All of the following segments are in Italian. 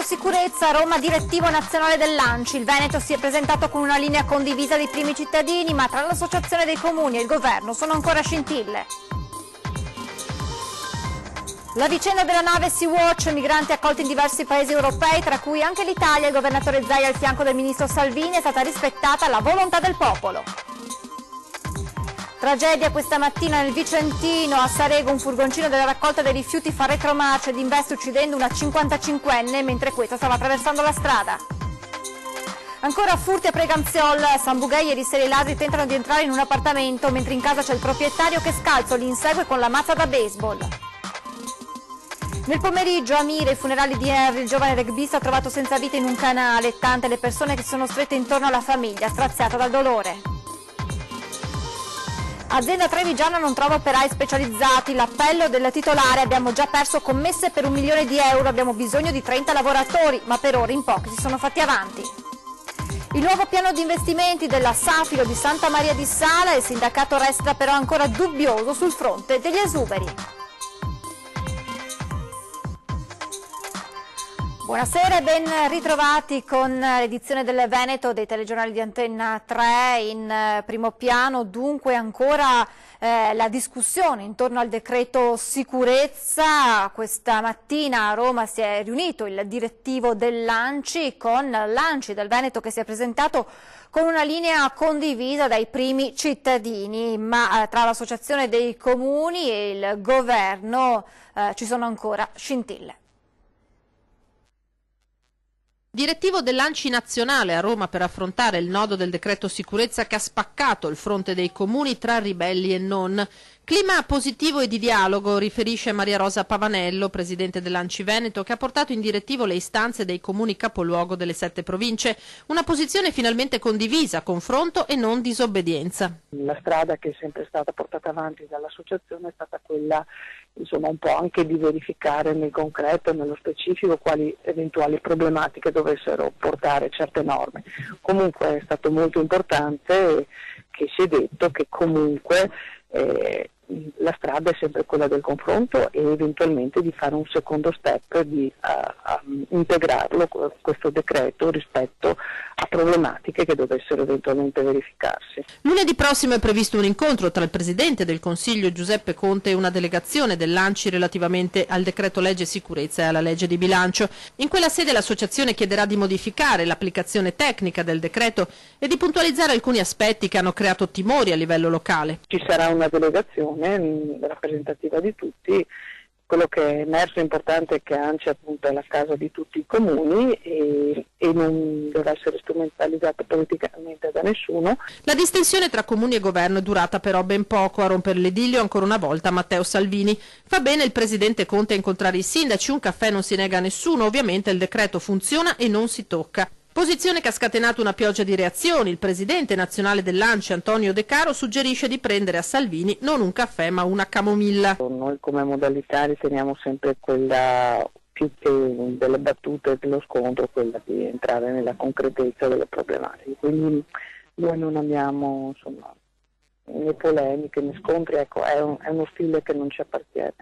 sicurezza, Roma direttivo nazionale dell'Anci. Il Veneto si è presentato con una linea condivisa dei primi cittadini, ma tra l'associazione dei comuni e il governo sono ancora scintille. La vicenda della nave Sea-Watch, migranti accolti in diversi paesi europei, tra cui anche l'Italia, il governatore Zaia al fianco del ministro Salvini, è stata rispettata la volontà del popolo. Tragedia questa mattina nel Vicentino, a Sarego un furgoncino della raccolta dei rifiuti fa retromarcia ed investe uccidendo una 55enne mentre questa stava attraversando la strada. Ancora furti a Preganziol, a San Bughei ieri sera i ladri tentano di entrare in un appartamento mentre in casa c'è il proprietario che scalzo li insegue con la mazza da baseball. Nel pomeriggio a Mire, i funerali di Henry, il giovane rugbista trovato senza vita in un canale, tante le persone che sono strette intorno alla famiglia, straziata dal dolore. Azienda trevigiana non trova operai specializzati, l'appello del titolare: abbiamo già perso commesse per 1 milione di euro, abbiamo bisogno di 30 lavoratori, ma per ora in pochi si sono fatti avanti. Il nuovo piano di investimenti della Safilo di Santa Maria di Sala, il sindacato resta però ancora dubbioso sul fronte degli esuberi. Buonasera e ben ritrovati con l'edizione del Veneto dei telegiornali di Antenna 3. In primo piano dunque ancora la discussione intorno al decreto sicurezza. Questa mattina a Roma si è riunito il direttivo dell'Anci con l'Anci del Veneto che si è presentato con una linea condivisa dai primi cittadini, ma tra l'associazione dei comuni e il governo ci sono ancora scintille. Direttivo dell'Anci nazionale a Roma per affrontare il nodo del decreto sicurezza che ha spaccato il fronte dei comuni tra ribelli e non. Clima positivo e di dialogo, riferisce Maria Rosa Pavanello, presidente dell'Anci Veneto, che ha portato in direttivo le istanze dei comuni capoluogo delle 7 province. Una posizione finalmente condivisa, confronto e non disobbedienza. La strada che è sempre stata portata avanti dall'associazione è stata quella, insomma, un po' anche di verificare nel concreto, nello specifico, quali eventuali problematiche dovessero portare certe norme. Comunque è stato molto importante che si è detto che comunque la strada è sempre quella del confronto e eventualmente di fare un secondo step, di integrarlo, questo decreto, rispetto a problematiche che dovessero eventualmente verificarsi. Lunedì prossimo è previsto un incontro tra il Presidente del Consiglio Giuseppe Conte e una delegazione dell'Anci relativamente al decreto legge sicurezza e alla legge di bilancio. In quella sede l'associazione chiederà di modificare l'applicazione tecnica del decreto e di puntualizzare alcuni aspetti che hanno creato timori a livello locale. Ci sarà una delegazione rappresentativa di tutti. Quello che è emerso importante è che Anci appunto è la casa di tutti i comuni e non deve essere strumentalizzata politicamente da nessuno. La distensione tra comuni e governo è durata però ben poco. A rompere l'idillio ancora una volta Matteo Salvini. Fa bene il presidente Conte a incontrare i sindaci, un caffè non si nega a nessuno, ovviamente il decreto funziona e non si tocca. Posizione che ha scatenato una pioggia di reazioni. Il presidente nazionale dell'Anci, Antonio De Caro, suggerisce di prendere a Salvini non un caffè ma una camomilla. Noi come modalità riteniamo sempre quella, più che delle battute e dello scontro, quella di entrare nella concretezza delle problematiche. Quindi noi non abbiamo, insomma, né polemiche né scontri, ecco, è uno stile che non ci appartiene.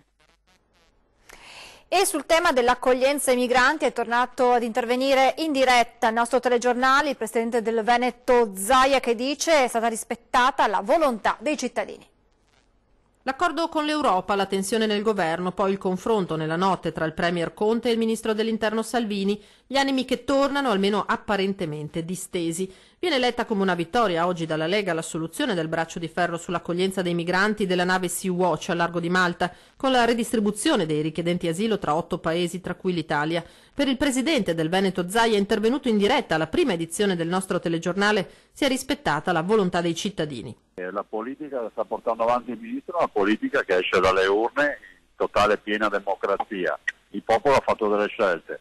E sul tema dell'accoglienza ai migranti è tornato ad intervenire in diretta il nostro telegiornale il presidente del Veneto Zaia, che dice è stata rispettata la volontà dei cittadini. L'accordo con l'Europa, la tensione nel governo, poi il confronto nella notte tra il premier Conte e il ministro dell'Interno Salvini, gli animi che tornano almeno apparentemente distesi. Viene letta come una vittoria oggi dalla Lega la soluzione del braccio di ferro sull'accoglienza dei migranti della nave Sea-Watch a largo di Malta, con la redistribuzione dei richiedenti asilo tra 8 paesi, tra cui l'Italia. Per il presidente del Veneto Zaia, intervenuto in diretta alla prima edizione del nostro telegiornale, si è rispettata la volontà dei cittadini. La politica sta portando avanti il ministro, una politica che esce dalle urne in totale piena democrazia. Il popolo ha fatto delle scelte.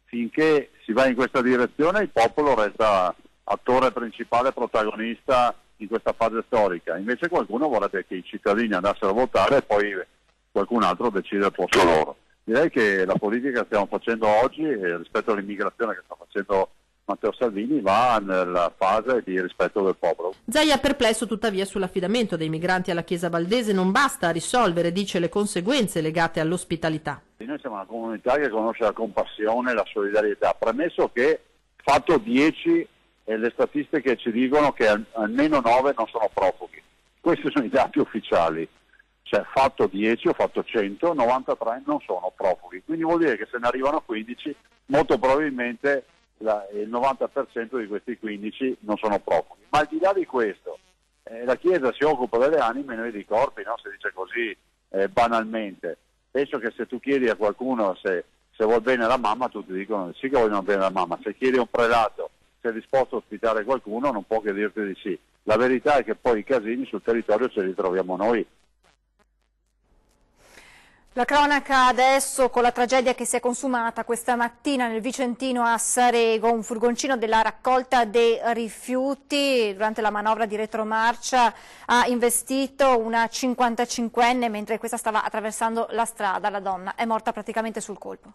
Finché si va in questa direzione il popolo resta attore principale, protagonista in questa fase storica. Invece qualcuno vorrebbe che i cittadini andassero a votare e poi qualcun altro decide al posto loro. Direi che la politica che stiamo facendo oggi rispetto all'immigrazione che sta facendo Matteo Salvini Salvini va nella fase di rispetto del popolo. Zaia perplesso tuttavia sull'affidamento dei migranti alla Chiesa Valdese. Non basta a risolvere, dice, le conseguenze legate all'ospitalità. Noi siamo una comunità che conosce la compassione e la solidarietà, premesso che fatto 10 le statistiche ci dicono che almeno 9 non sono profughi. Questi sono i dati ufficiali. Cioè fatto 10 o fatto 100, 93 non sono profughi. Quindi vuol dire che se ne arrivano 15, molto probabilmente il 90% di questi 15 non sono profughi. Ma al di là di questo, la Chiesa si occupa delle anime e noi dei corpi, no? Si dice così banalmente. Penso che se tu chiedi a qualcuno se vuol bene alla mamma, tutti dicono sì che vogliono bene alla mamma. Se chiedi a un prelato se è disposto a ospitare qualcuno, non può che dirti di sì. La verità è che poi i casini sul territorio ce li troviamo noi. La cronaca adesso con la tragedia che si è consumata questa mattina nel Vicentino a Sarego, un furgoncino della raccolta dei rifiuti durante la manovra di retromarcia ha investito una 55enne mentre questa stava attraversando la strada. La donna è morta praticamente sul colpo.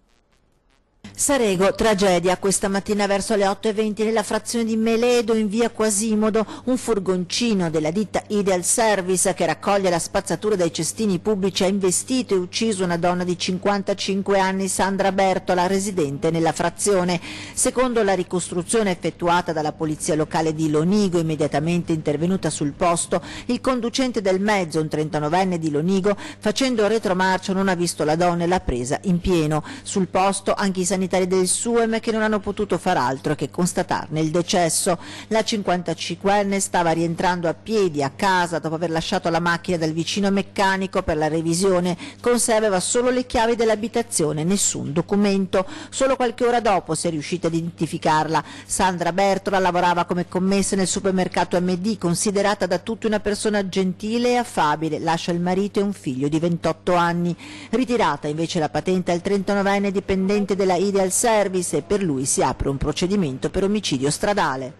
Sarego, tragedia questa mattina verso le 8:20 nella frazione di Meledo in via Quasimodo. Un furgoncino della ditta Ideal Service che raccoglie la spazzatura dai cestini pubblici ha investito e ucciso una donna di 55 anni, Sandra Bertola, residente nella frazione. Secondo la ricostruzione effettuata dalla polizia locale di Lonigo, immediatamente intervenuta sul posto, il conducente del mezzo, un 39enne di Lonigo, facendo retromarcia non ha visto la donna e l'ha presa in pieno. Sul posto anche i sanitari del SUEM che non hanno potuto far altro che constatarne il decesso. La 55enne stava rientrando a piedi a casa dopo aver lasciato la macchina dal vicino meccanico per la revisione. Con sé aveva solo le chiavi dell'abitazione, nessun documento. Solo qualche ora dopo si è riuscita ad identificarla. Sandra Bertola lavorava come commessa nel supermercato MD, considerata da tutti una persona gentile e affabile. Lascia il marito e un figlio di 28 anni. Ritirata invece la patente al 39enne dipendente della Ideal Service e per lui si apre un procedimento per omicidio stradale.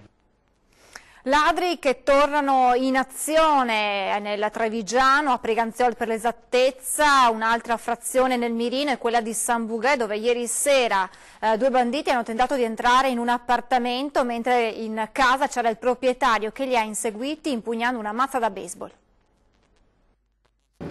Ladri che tornano in azione nel Trevigiano, a Preganziol per l'esattezza. Un'altra frazione nel mirino è quella di San Bugè, dove ieri sera due banditi hanno tentato di entrare in un appartamento mentre in casa c'era il proprietario che li ha inseguiti impugnando una mazza da baseball.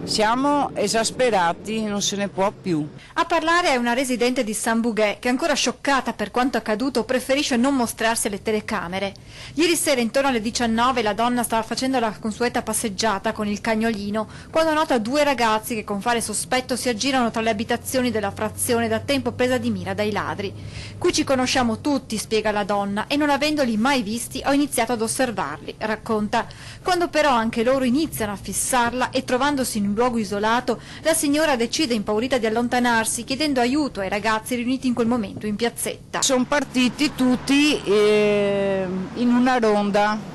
Siamo esasperati, non se ne può più. A parlare è una residente di San Bugè che, ancora scioccata per quanto accaduto, preferisce non mostrarsi alle telecamere. Ieri sera intorno alle 19 la donna stava facendo la consueta passeggiata con il cagnolino quando nota due ragazzi che con fare sospetto si aggirano tra le abitazioni della frazione da tempo presa di mira dai ladri. Qui ci conosciamo tutti, spiega la donna, e non avendoli mai visti ho iniziato ad osservarli, racconta. Quando però anche loro iniziano a fissarla e trovandosi in un luogo isolato, la signora decide impaurita di allontanarsi, chiedendo aiuto ai ragazzi riuniti in quel momento in piazzetta. Sono partiti tutti in una ronda.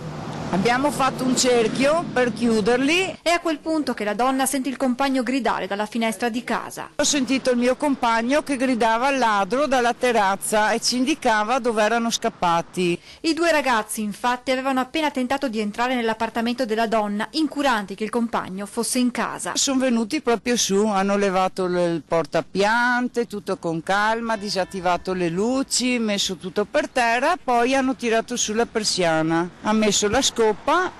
Abbiamo fatto un cerchio per chiuderli. È a quel punto che la donna sente il compagno gridare dalla finestra di casa. Ho sentito il mio compagno che gridava al ladro dalla terrazza e ci indicava dove erano scappati. I due ragazzi infatti avevano appena tentato di entrare nell'appartamento della donna, incuranti che il compagno fosse in casa. Sono venuti proprio su, hanno levato il portapiante, tutto con calma, disattivato le luci, messo tutto per terra, poi hanno tirato su la persiana, ha messo la scoppa,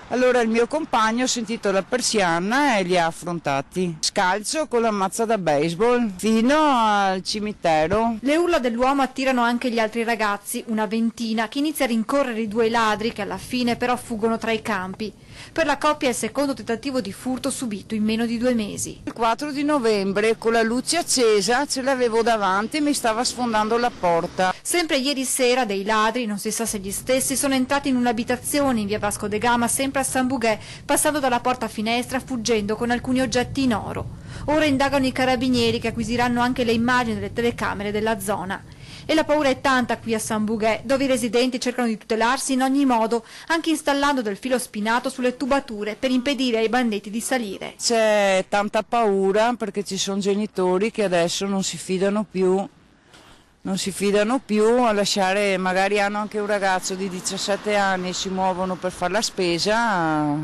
allora il mio compagno ha sentito la persiana e li ha affrontati. Scalzo con la mazza da baseball fino al cimitero. Le urla dell'uomo attirano anche gli altri ragazzi, una ventina, che inizia a rincorrere i due ladri che alla fine però fuggono tra i campi. Per la coppia è il secondo tentativo di furto subito in meno di 2 mesi. Il 4 di novembre con la luce accesa ce l'avevo davanti e mi stava sfondando la porta. Sempre ieri sera dei ladri, non si sa se gli stessi, sono entrati in un'abitazione in via Vasco de Gama, sempre a San Bugè, passando dalla porta finestra, fuggendo con alcuni oggetti in oro. Ora indagano i carabinieri che acquisiranno anche le immagini delle telecamere della zona. E la paura è tanta qui a San Bugè, dove i residenti cercano di tutelarsi in ogni modo, anche installando del filo spinato sulle tubature per impedire ai banditi di salire. C'è tanta paura perché ci sono genitori che adesso non si fidano più a lasciare, magari hanno anche un ragazzo di 17 anni e si muovono per fare la spesa,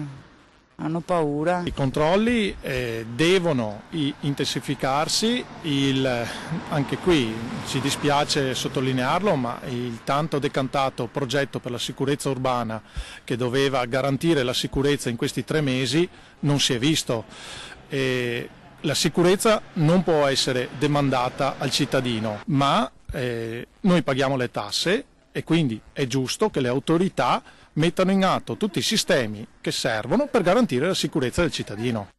Hanno paura. I controlli devono intensificarsi, anche qui ci dispiace sottolinearlo, ma il tanto decantato progetto per la sicurezza urbana che doveva garantire la sicurezza in questi 3 mesi non si è visto. La sicurezza non può essere demandata al cittadino, ma noi paghiamo le tasse e quindi è giusto che le autorità mettano in atto tutti i sistemi che servono per garantire la sicurezza del cittadino.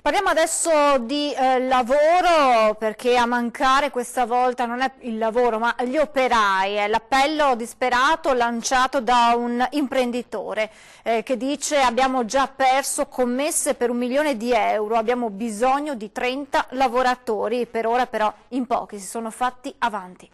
Parliamo adesso di lavoro, perché a mancare questa volta non è il lavoro ma gli operai. È l'appello disperato lanciato da un imprenditore che dice: abbiamo già perso commesse per 1 milione di euro, abbiamo bisogno di 30 lavoratori, per ora però in pochi si sono fatti avanti.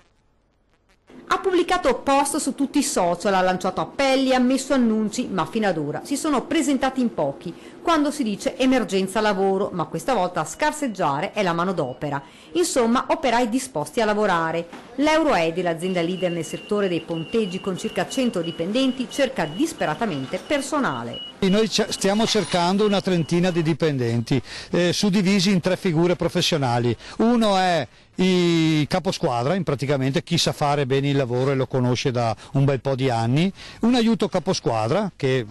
Ha pubblicato post su tutti i social, ha lanciato appelli, ha messo annunci, ma fino ad ora si sono presentati in pochi, quando si dice emergenza lavoro, ma questa volta a scarseggiare è la manodopera. Insomma, operai disposti a lavorare. L'Euroedi, l'azienda leader nel settore dei ponteggi con circa 100 dipendenti, cerca disperatamente personale. Noi stiamo cercando una trentina di dipendenti, suddivisi in 3 figure professionali. Uno è il caposquadra, praticamente chi sa fare bene il lavoro e lo conosce da un bel po' di anni, un aiuto caposquadra, che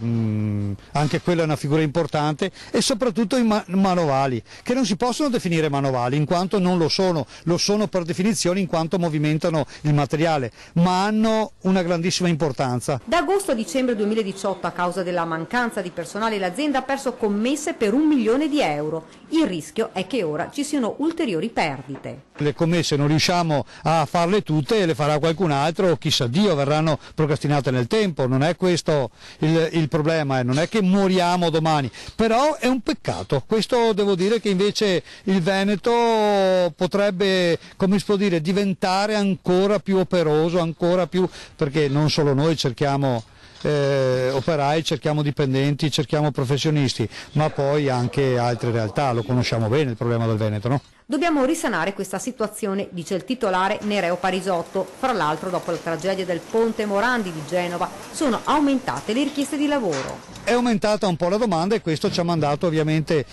anche quella è una figura importante, e soprattutto i manovali, che non si possono definire manovali in quanto non lo sono per definizione in quanto movimentano il materiale, ma hanno una grandissima importanza. Da agosto a dicembre 2018, a causa della mancanza di personale, l'azienda ha perso commesse per 1 milione di euro. Il rischio è che ora ci siano ulteriori perdite. Le commesse non riusciamo a farle tutte, le farà qualcun altro, chissà Dio, verranno procrastinate nel tempo, non è questo il problema, non è che moriamo domani, però è un peccato. Questo devo dire che invece il Veneto potrebbe, come si può dire, diventare ancora più operoso, ancora più, perché non solo noi cerchiamo operai, cerchiamo dipendenti, cerchiamo professionisti, ma poi anche altre realtà. Lo conosciamo bene il problema del Veneto, no? Dobbiamo risanare questa situazione, dice il titolare Nereo Parisotto. Fra l'altro, dopo la tragedia del ponte Morandi di Genova, sono aumentate le richieste di lavoro. È aumentata un po' la domanda e questo ci ha mandato ovviamente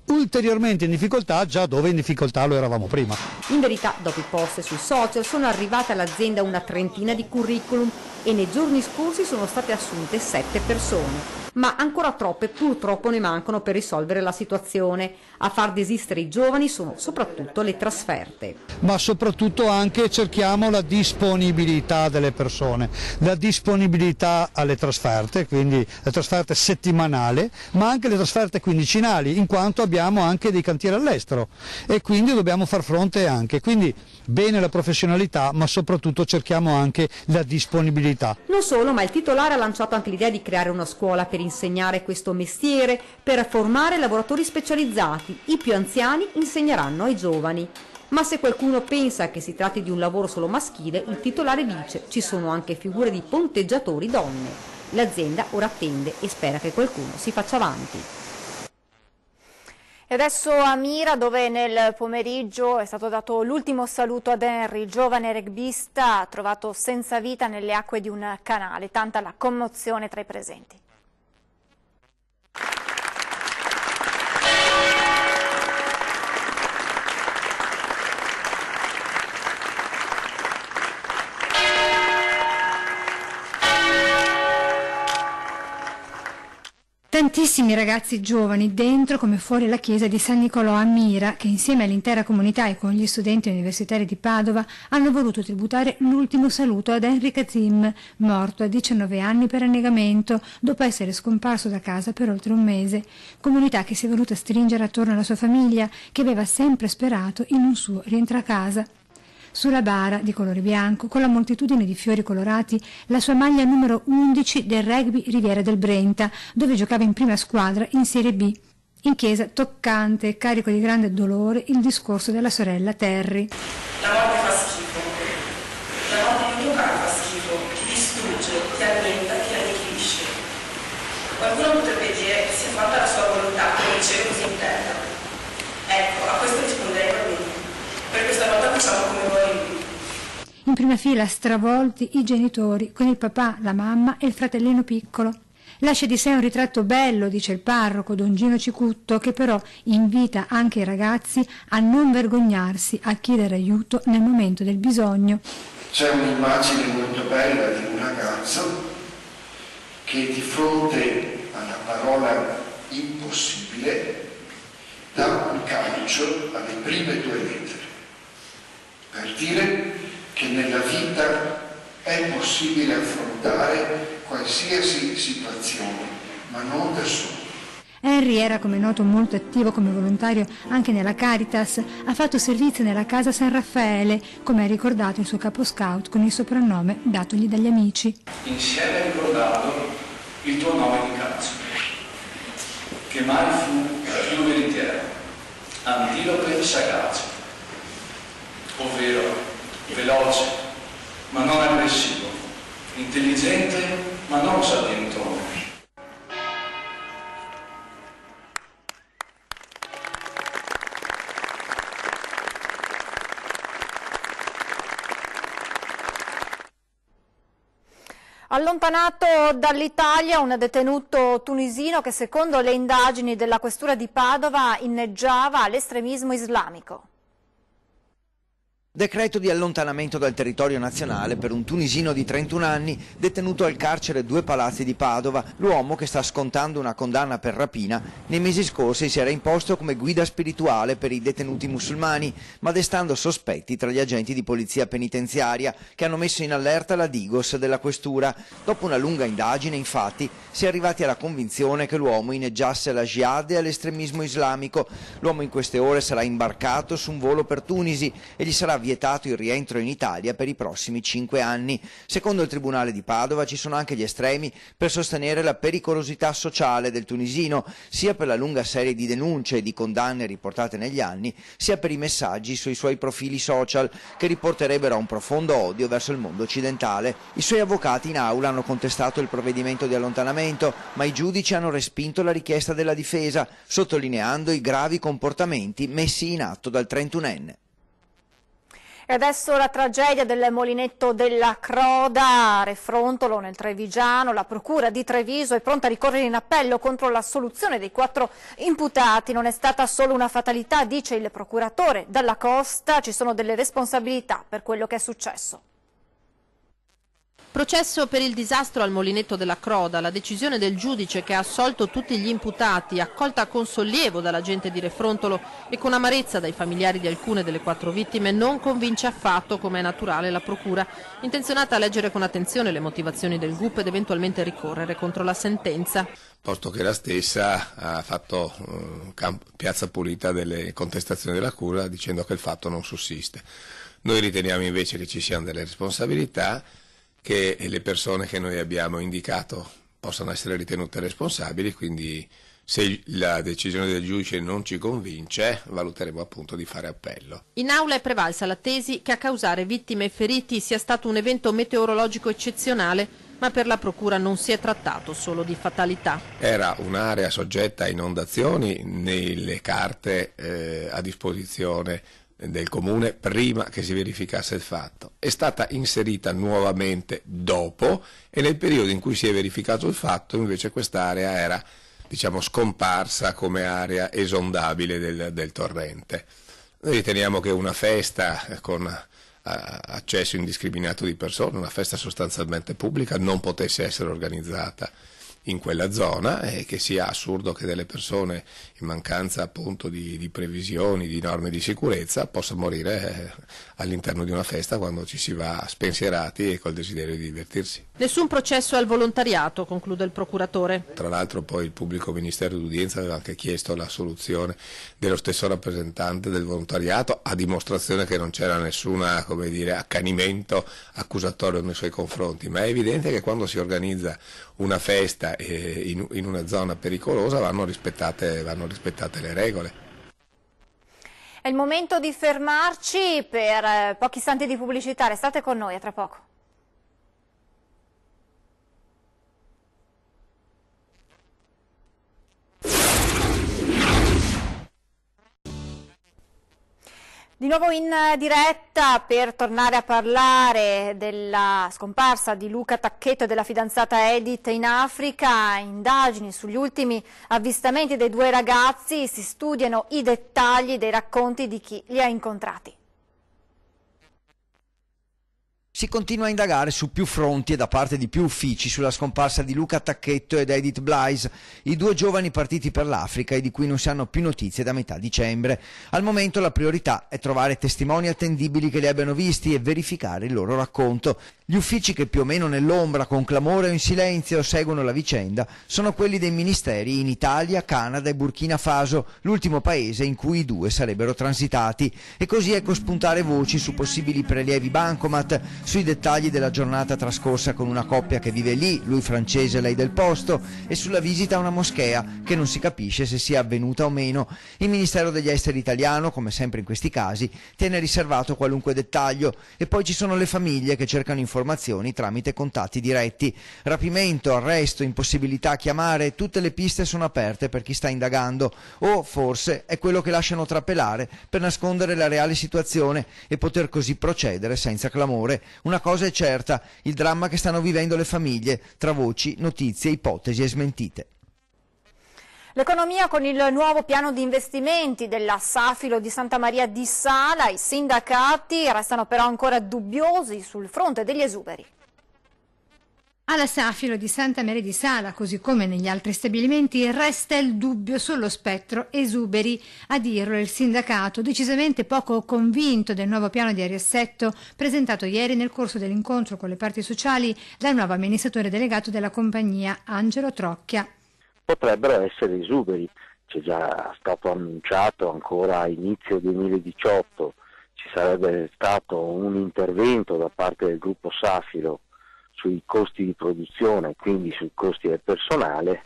ulteriormente in difficoltà, già dove in difficoltà lo eravamo prima. In verità, dopo i post sui social, sono arrivate all'azienda una trentina di curriculum e nei giorni scorsi sono state assunte 7 persone. Ma ancora troppe purtroppo ne mancano per risolvere la situazione. A far desistere i giovani sono soprattutto le trasferte. Ma soprattutto anche cerchiamo la disponibilità delle persone, la disponibilità alle trasferte, quindi le trasferte settimanali, ma anche le trasferte quindicinali, in quanto abbiamo anche dei cantieri all'estero e quindi dobbiamo far fronte anche. Quindi bene la professionalità, ma soprattutto cerchiamo anche la disponibilità. Non solo, ma il titolare ha lanciato anche l'idea di creare una scuola per insegnare questo mestiere, per formare lavoratori specializzati. I più anziani insegneranno ai giovani. Ma se qualcuno pensa che si tratti di un lavoro solo maschile, il titolare dice: ci sono anche figure di ponteggiatori donne. L'azienda ora attende e spera che qualcuno si faccia avanti. E adesso a Mira, dove nel pomeriggio è stato dato l'ultimo saluto ad Henry, giovane rugbista trovato senza vita nelle acque di un canale. Tanta la commozione tra i presenti. Tantissimi ragazzi giovani dentro come fuori la chiesa di San Nicolò a Mira, che insieme all'intera comunità e con gli studenti universitari di Padova hanno voluto tributare l'ultimo saluto ad Henry Kazim, morto a 19 anni per annegamento dopo essere scomparso da casa per oltre un mese. Comunità che si è voluta stringere attorno alla sua famiglia, che aveva sempre sperato in un suo rientro a casa. Sulla bara, di colore bianco, con la moltitudine di fiori colorati, la sua maglia numero 11 del Rugby Riviera del Brenta, dove giocava in prima squadra in Serie B. In chiesa, toccante e carico di grande dolore, il discorso della sorella Terry. La morte fa schifo. La morte di un tuo caro fa schifo. Ti distrugge, ti annienta, ti annichilisce. Qualcuno potrebbe dire che sia fatta la sua volontà, come in cielo così in terra. Ecco, a questo risponderei proprio. Per questa volta facciamo come vuoi lui. In prima fila, stravolti, i genitori, con il papà, la mamma e il fratellino piccolo. Lascia di sé un ritratto bello, dice il parroco Don Gino Cicutto, che però invita anche i ragazzi a non vergognarsi, a chiedere aiuto nel momento del bisogno. C'è un'immagine molto bella di un ragazzo che di fronte alla parola impossibile dà un calcio alle prime 2 lettere per dire che nella vita è possibile affrontare qualsiasi situazione, ma non da solo. Henry era, come noto, molto attivo come volontario anche nella Caritas, ha fatto servizio nella Casa San Raffaele, come ha ricordato il suo capo scout con il soprannome datogli dagli amici. Insieme ricordato il tuo nome di calcio, che mai fu più veritiero, antilope sagace, ovvero veloce ma non aggressivo, intelligente ma non sapientone. Allontanato dall'Italia un detenuto tunisino che secondo le indagini della questura di Padova inneggiava all'estremismo islamico. Decreto di allontanamento dal territorio nazionale per un tunisino di 31 anni detenuto al carcere 2 Palazzi di Padova. L'uomo, che sta scontando una condanna per rapina, nei mesi scorsi si era imposto come guida spirituale per i detenuti musulmani, ma destando sospetti tra gli agenti di polizia penitenziaria che hanno messo in allerta la Digos della questura. Dopo una lunga indagine, infatti, si è arrivati alla convinzione che l'uomo inneggiasse alla jihad e all'estremismo islamico. L'uomo in queste ore sarà imbarcato su un volo per Tunisi e gli sarà vietato il rientro in Italia per i prossimi 5 anni. Secondo il Tribunale di Padova ci sono anche gli estremi per sostenere la pericolosità sociale del tunisino, sia per la lunga serie di denunce e di condanne riportate negli anni, sia per i messaggi sui suoi profili social che riporterebbero a un profondo odio verso il mondo occidentale. I suoi avvocati in aula hanno contestato il provvedimento di allontanamento, ma i giudici hanno respinto la richiesta della difesa, sottolineando i gravi comportamenti messi in atto dal 31enne. E adesso la tragedia del molinetto della Croda a Refrontolo nel Trevigiano. La procura di Treviso è pronta a ricorrere in appello contro l'assoluzione dei 4 imputati. Non è stata solo una fatalità, dice il procuratore Dalla Costa, ci sono delle responsabilità per quello che è successo. Processo per il disastro al molinetto della Croda. La decisione del giudice che ha assolto tutti gli imputati, accolta con sollievo dalla gente di Refrontolo e con amarezza dai familiari di alcune delle 4 vittime, non convince affatto, come è naturale, la procura, intenzionata a leggere con attenzione le motivazioni del GUP ed eventualmente ricorrere contro la sentenza. Posto che la stessa ha fatto piazza pulita delle contestazioni della Cura dicendo che il fatto non sussiste. Noi riteniamo invece che ci siano delle responsabilità, che le persone che noi abbiamo indicato possano essere ritenute responsabili, quindi se la decisione del giudice non ci convince valuteremo appunto di fare appello. In aula è prevalsa la tesi che a causare vittime e feriti sia stato un evento meteorologico eccezionale, ma per la procura non si è trattato solo di fatalità. Era un'area soggetta a inondazioni, nelle carte a disposizione del comune prima che si verificasse il fatto. È stata inserita nuovamente dopo e nel periodo in cui si è verificato il fatto invece quest'area era, diciamo, scomparsa come area esondabile del torrente. Noi riteniamo che una festa con accesso indiscriminato di persone, una festa sostanzialmente pubblica, non potesse essere organizzata in quella zona e che sia assurdo che delle persone in mancanza appunto di previsioni, di norme di sicurezza possano morire all'interno di una festa quando ci si va spensierati e col desiderio di divertirsi. Nessun processo al volontariato, conclude il procuratore. Tra l'altro poi il pubblico ministero d'udienza aveva anche chiesto la soluzione dello stesso rappresentante del volontariato, a dimostrazione che non c'era nessuna, come dire, accanimento accusatorio nei suoi confronti, ma è evidente che quando si organizza una festa in una zona pericolosa vanno rispettate le regole. È il momento di fermarci per pochi istanti di pubblicità, restate con noi, a tra poco. Di nuovo in diretta per tornare a parlare della scomparsa di Luca Tacchetto e della fidanzata Edith in Africa. Indagini sugli ultimi avvistamenti dei due ragazzi, si studiano i dettagli dei racconti di chi li ha incontrati. Si continua a indagare su più fronti e da parte di più uffici sulla scomparsa di Luca Tacchetto ed Edith Blythe, i due giovani partiti per l'Africa e di cui non si hanno più notizie da metà dicembre. Al momento la priorità è trovare testimoni attendibili che li abbiano visti e verificare il loro racconto. Gli uffici che più o meno nell'ombra, con clamore o in silenzio, seguono la vicenda sono quelli dei ministeri in Italia, Canada e Burkina Faso, l'ultimo paese in cui i due sarebbero transitati. E così ecco spuntare voci su possibili prelievi bancomat, sui dettagli della giornata trascorsa con una coppia che vive lì, lui francese, lei del posto, e sulla visita a una moschea che non si capisce se sia avvenuta o meno. Il Ministero degli Esteri italiano, come sempre in questi casi, tiene riservato qualunque dettaglio, e poi ci sono le famiglie che cercano informazioni tramite contatti diretti. Rapimento, arresto, impossibilità a chiamare, tutte le piste sono aperte per chi sta indagando, o forse è quello che lasciano trapelare per nascondere la reale situazione e poter così procedere senza clamore. Una cosa è certa, il dramma che stanno vivendo le famiglie, tra voci, notizie, ipotesi e smentite. L'economia con il nuovo piano di investimenti della Safilo di Santa Maria di Sala, i sindacati restano però ancora dubbiosi sul fronte degli esuberi. Alla Safilo di Santa Maria di Sala, così come negli altri stabilimenti, resta il dubbio sullo spettro esuberi. A dirlo il sindacato, decisamente poco convinto del nuovo piano di riassetto presentato ieri nel corso dell'incontro con le parti sociali dal nuovo amministratore delegato della compagnia, Angelo Trocchia. Potrebbero essere esuberi, c'è già stato annunciato ancora a inizio 2018, ci sarebbe stato un intervento da parte del gruppo Safilo sui costi di produzione, quindi sui costi del personale,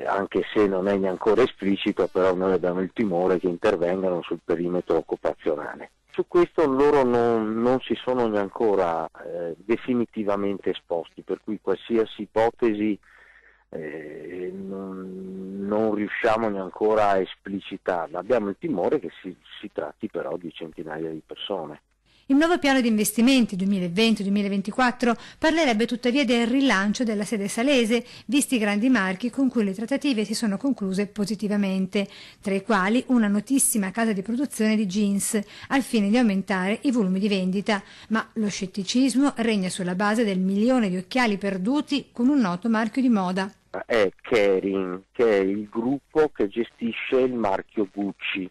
anche se non è neanche esplicito, però noi abbiamo il timore che intervengano sul perimetro occupazionale. Su questo loro non si sono neanche definitivamente esposti, per cui qualsiasi ipotesi non riusciamo neanche a esplicitarla. Abbiamo il timore che si tratti però di centinaia di persone. Il nuovo piano di investimenti 2020-2024 parlerebbe tuttavia del rilancio della sede salese, visti i grandi marchi con cui le trattative si sono concluse positivamente, tra i quali una notissima casa di produzione di jeans, al fine di aumentare i volumi di vendita. Ma lo scetticismo regna sulla base del 1 milione di occhiali perduti con un noto marchio di moda. È Kering, che è il gruppo che gestisce il marchio Gucci.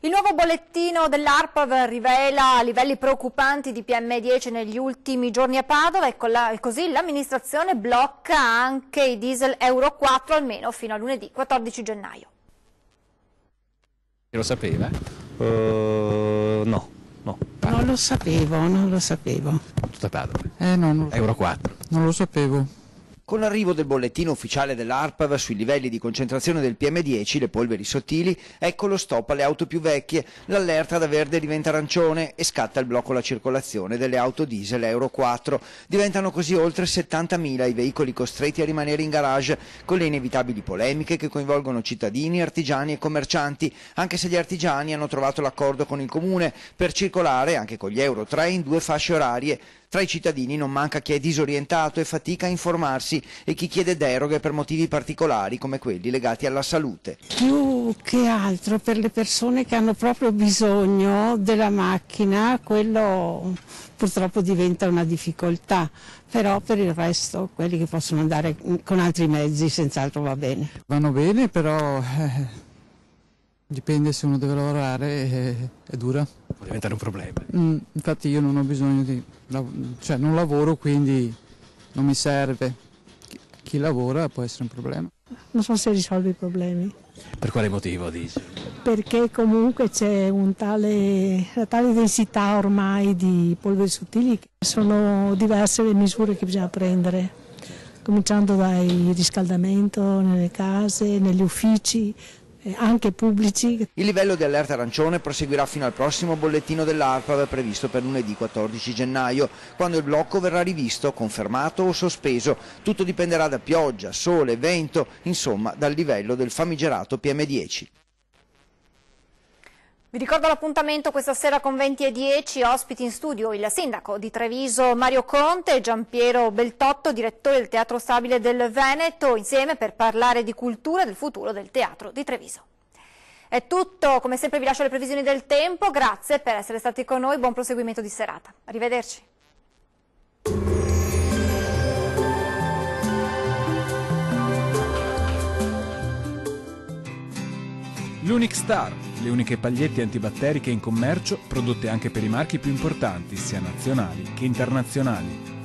Il nuovo bollettino dell'ARPAV rivela livelli preoccupanti di PM10 negli ultimi giorni a Padova e così l'amministrazione blocca anche i diesel Euro 4 almeno fino a lunedì 14 gennaio. Lo sapeva? No. Non lo sapevo. Tutto a Padova? No, Euro 4. non lo sapevo. Con l'arrivo del bollettino ufficiale dell'ARPAV sui livelli di concentrazione del PM10, le polveri sottili, ecco lo stop alle auto più vecchie, l'allerta da verde diventa arancione e scatta il blocco alla circolazione delle auto diesel Euro 4. Diventano così oltre 70.000 i veicoli costretti a rimanere in garage, con le inevitabili polemiche che coinvolgono cittadini, artigiani e commercianti, anche se gli artigiani hanno trovato l'accordo con il comune per circolare anche con gli Euro 3 in 2 fasce orarie. Tra i cittadini non manca chi è disorientato e fatica a informarsi e chi chiede deroghe per motivi particolari come quelli legati alla salute. Più che altro per le persone che hanno proprio bisogno della macchina, quello purtroppo diventa una difficoltà, però per il resto quelli che possono andare con altri mezzi senz'altro va bene. Vanno bene, però dipende, se uno deve lavorare è dura. Può diventare un problema. Infatti io non ho bisogno non lavoro, quindi non mi serve. Chi lavora può essere un problema. Non so se risolve i problemi. Per quale motivo dice? Perché comunque c'è una tale densità ormai di polveri sottili che sono diverse le misure che bisogna prendere, cominciando dal riscaldamento nelle case, negli uffici, anche pubblici. Il livello di allerta arancione proseguirà fino al prossimo bollettino dell'ARPAV previsto per lunedì 14 gennaio, quando il blocco verrà rivisto, confermato o sospeso. Tutto dipenderà da pioggia, sole, vento, insomma dal livello del famigerato PM10. Vi ricordo l'appuntamento questa sera con 20:10, ospiti in studio il sindaco di Treviso Mario Conte e Giampiero Beltotto, direttore del Teatro Stabile del Veneto, insieme per parlare di cultura e del futuro del teatro di Treviso. È tutto, come sempre vi lascio le previsioni del tempo, grazie per essere stati con noi, buon proseguimento di serata. Arrivederci. L'Unic Star, le uniche pagliette antibatteriche in commercio, prodotte anche per i marchi più importanti, sia nazionali che internazionali.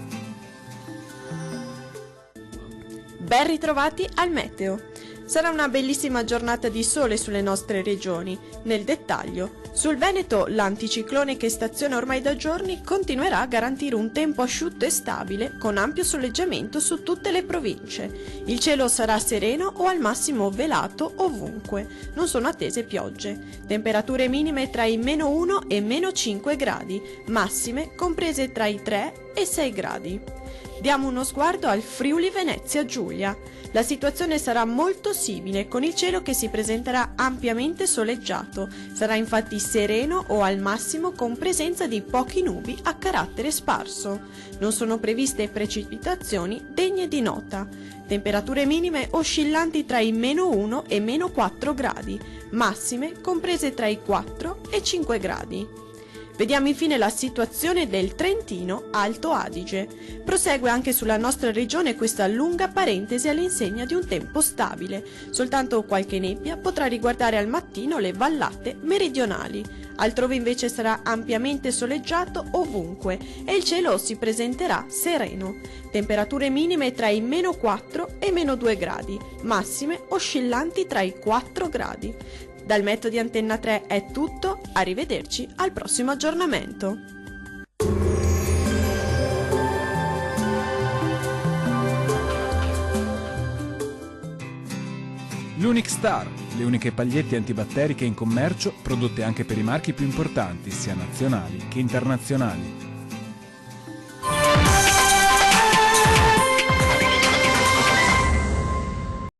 Ben ritrovati al meteo. Sarà una bellissima giornata di sole sulle nostre regioni. Nel dettaglio, sul Veneto l'anticiclone che staziona ormai da giorni continuerà a garantire un tempo asciutto e stabile con ampio soleggiamento su tutte le province. Il cielo sarà sereno o al massimo velato ovunque. Non sono attese piogge. Temperature minime tra i -1 e -5 gradi, massime comprese tra i 3 e 6 gradi. Diamo uno sguardo al Friuli Venezia Giulia. La situazione sarà molto simile, con il cielo che si presenterà ampiamente soleggiato. Sarà infatti sereno o al massimo con presenza di pochi nubi a carattere sparso. Non sono previste precipitazioni degne di nota. Temperature minime oscillanti tra i -1 e -4 gradi, massime comprese tra i 4 e 5 gradi. Vediamo infine la situazione del Trentino Alto Adige. Prosegue anche sulla nostra regione questa lunga parentesi all'insegna di un tempo stabile. Soltanto qualche nebbia potrà riguardare al mattino le vallate meridionali. Altrove invece sarà ampiamente soleggiato ovunque e il cielo si presenterà sereno. Temperature minime tra i -4 e -2 gradi, massime oscillanti tra i 4 gradi. Dal Meteo di Antenna 3 è tutto, arrivederci al prossimo aggiornamento. L'Unic Star, le uniche pagliette antibatteriche in commercio, prodotte anche per i marchi più importanti, sia nazionali che internazionali.